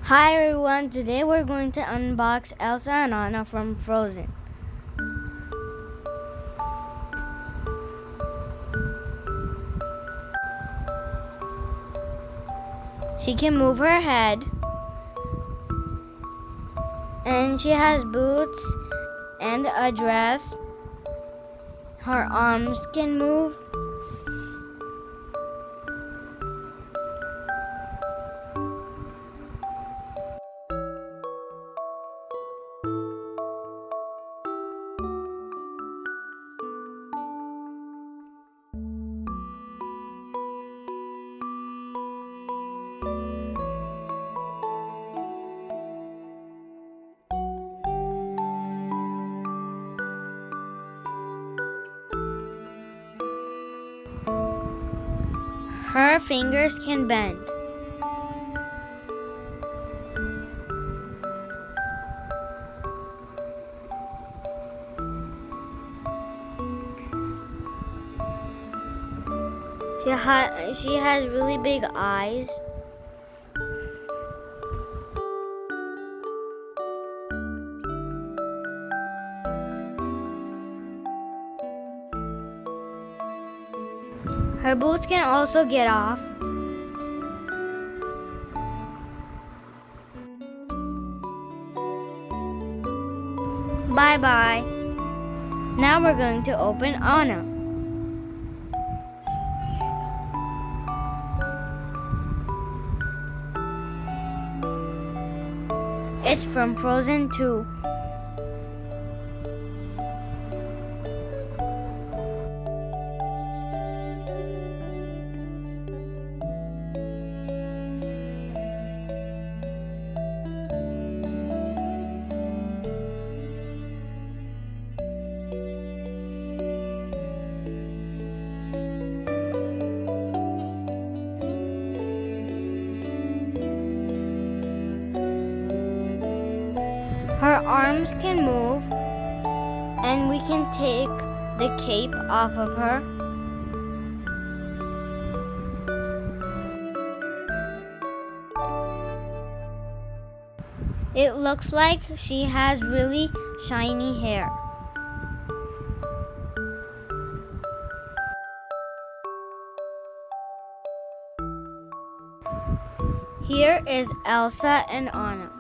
Hi everyone, today we're going to unbox Elsa and Anna from Frozen. She can move her head, and she has boots and a dress. Her arms can move. Her fingers can bend. She has really big eyes. Her boots can also get off. Bye-bye. Now we're going to open Anna. It's from Frozen 2. Her arms can move, and we can take the cape off of her. It looks like she has really shiny hair. Here is Elsa and Anna.